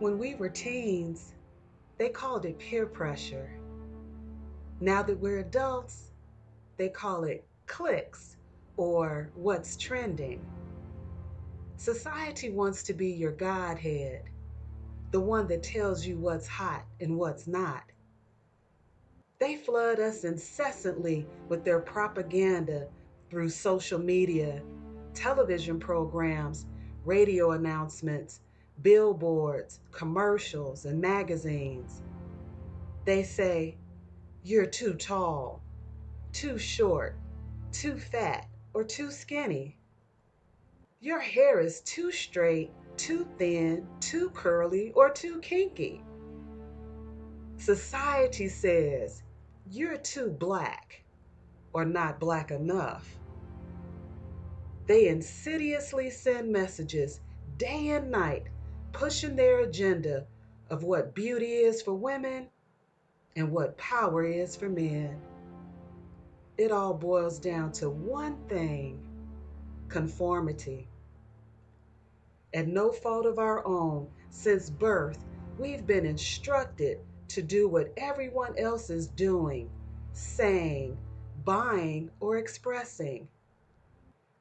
When we were teens, they called it peer pressure. Now that we're adults, they call it clicks or what's trending. Society wants to be your Godhead, the one that tells you what's hot and what's not. They flood us incessantly with their propaganda through social media, television programs, radio announcements, billboards, commercials, and magazines. They say, you're too tall, too short, too fat, or too skinny. Your hair is too straight, too thin, too curly, or too kinky. Society says, you're too black or not black enough. They insidiously send messages day and night, pushing their agenda of what beauty is for women and what power is for men. It all boils down to one thing: conformity. At no fault of our own, since birth, we've been instructed to do what everyone else is doing, saying, buying, or expressing.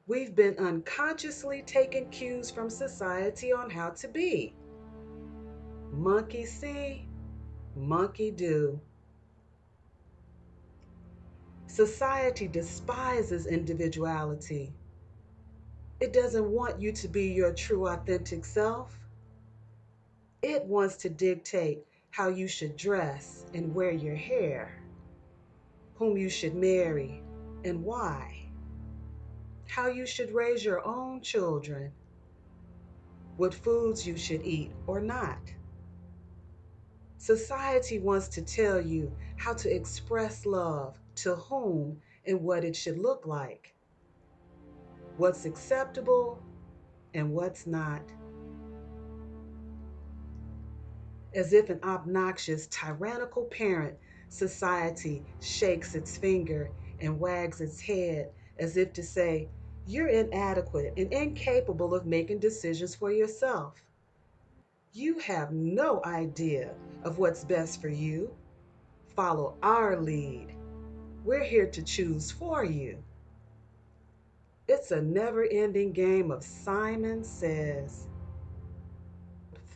We've been unconsciously taking cues from society on how to be. Monkey see, monkey do. Society despises individuality. It doesn't want you to be your true, authentic self. It wants to dictate how you should dress and wear your hair, whom you should marry and why, how you should raise your own children, what foods you should eat or not. Society wants to tell you how to express love to whom and what it should look like, what's acceptable and what's not. As if an obnoxious, tyrannical parent, society shakes its finger and wags its head as if to say, you're inadequate and incapable of making decisions for yourself. You have no idea of what's best for you. Follow our lead. We're here to choose for you. It's a never ending game of Simon Says,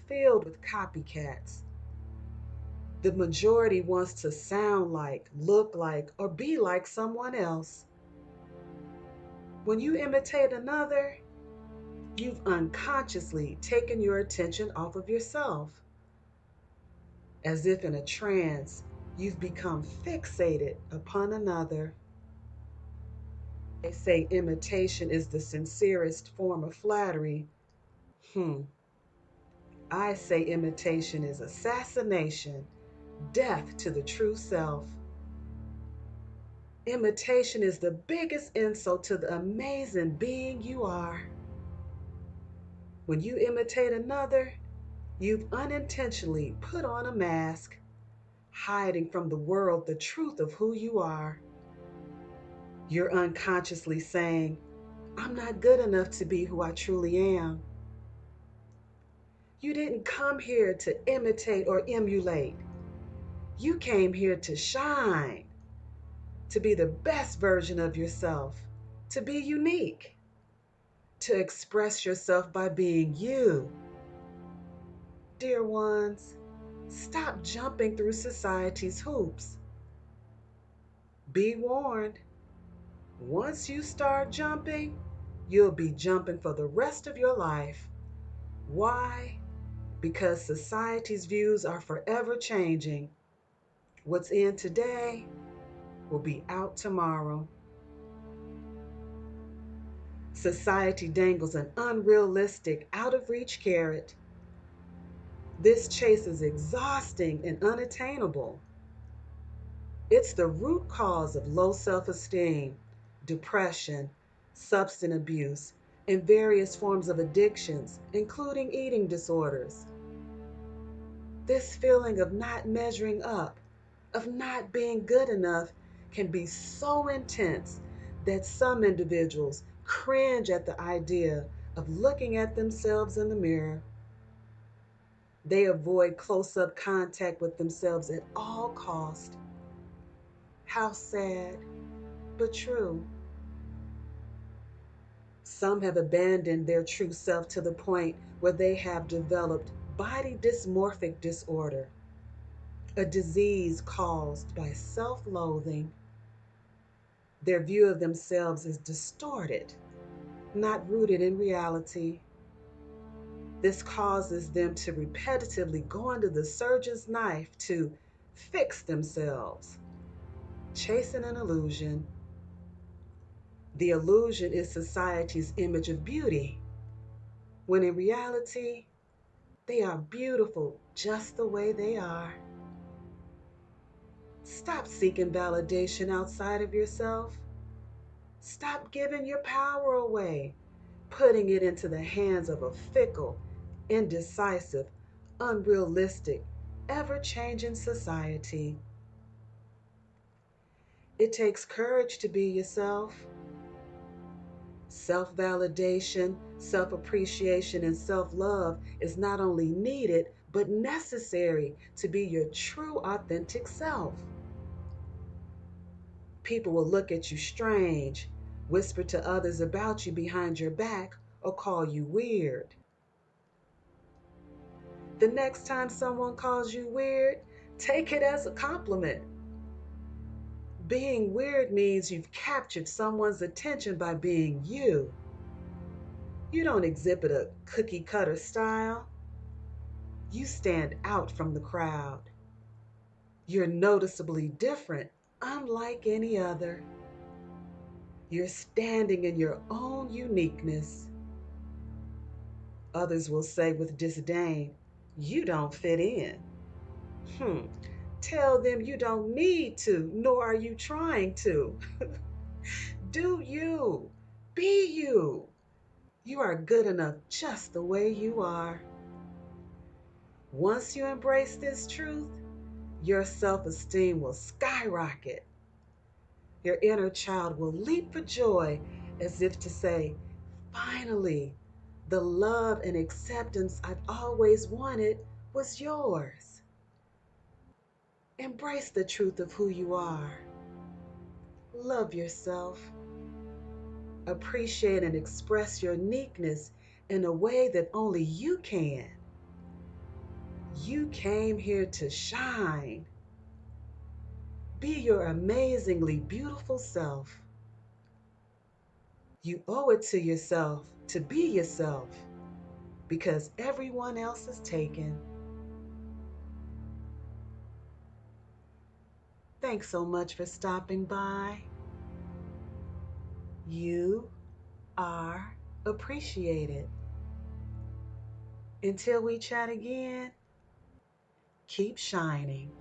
filled with copycats. The majority wants to sound like, look like, or be like someone else. When you imitate another, you've unconsciously taken your attention off of yourself. As if in a trance, you've become fixated upon another. They say imitation is the sincerest form of flattery. Hmm. I say imitation is assassination, death to the true self. Imitation is the biggest insult to the amazing being you are. When you imitate another, you've unintentionally put on a mask, hiding from the world the truth of who you are. You're unconsciously saying, I'm not good enough to be who I truly am. You didn't come here to imitate or emulate. You came here to shine, to be the best version of yourself, to be unique, to express yourself by being you. Dear ones, stop jumping through society's hoops. Be warned, once you start jumping, you'll be jumping for the rest of your life. Why? Because society's views are forever changing. What's in today will be out tomorrow. Society dangles an unrealistic, out of reach carrot. This chase is exhausting and unattainable. It's the root cause of low self esteem, depression, substance abuse, and various forms of addictions, including eating disorders. This feeling of not measuring up, of not being good enough, can be so intense that some individuals cringe at the idea of looking at themselves in the mirror. They avoid close-up contact with themselves at all cost. How sad, but true. Some have abandoned their true self to the point where they have developed body dysmorphic disorder, a disease caused by self loathing. Their view of themselves is distorted, not rooted in reality. This causes them to repetitively go under the surgeon's knife to fix themselves, chasing an illusion. The illusion is society's image of beauty, when in reality, they are beautiful just the way they are. Stop seeking validation outside of yourself. Stop giving your power away, putting it into the hands of a fickle, indecisive, unrealistic, ever changing society. It takes courage to be yourself. Self validation, self appreciation, and self love is not only needed, but necessary to be your true, authentic self. People will look at you strange, whisper to others about you behind your back, or call you weird. The next time someone calls you weird, take it as a compliment. Being weird means you've captured someone's attention by being you. You don't exhibit a cookie cutter style. You stand out from the crowd. You're noticeably different, unlike any other. You're standing in your own uniqueness. Others will say with disdain, you don't fit in. Hmm. Tell them you don't need to, nor are you trying to. Do you. Be you. You are good enough just the way you are. Once you embrace this truth, your self esteem will skyrocket. Your inner child will leap for joy as if to say, finally, the love and acceptance I've always wanted was yours. Embrace the truth of who you are. Love yourself. Appreciate and express your uniqueness in a way that only you can. You came here to shine. Be your amazingly beautiful self. You owe it to yourself to be yourself because everyone else is taken. Thanks so much for stopping by. You are appreciated. Until we chat again, keep shining.